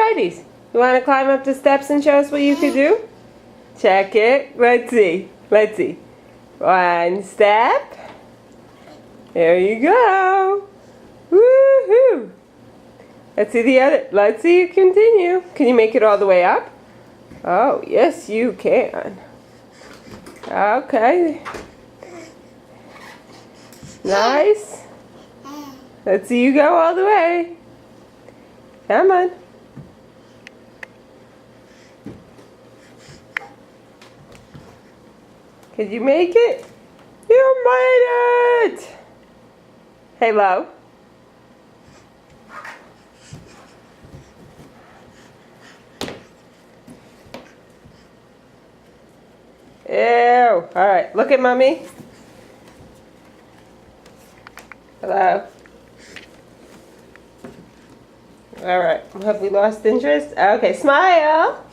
righties. You want to climb up the steps and show us what you can do? Check it. Let's see. Let's see. One step. There you go. Woohoo! Let's see the other. Let's see you continue. Can you make it all the way up? Oh, yes, you can. Okay. Nice. Let's see you go all the way. Come on. Could you make it? You made it! Hey, Lo. Ew. Alright, look at Mommy. Hello. Alright, have we lost interest? Okay, smile.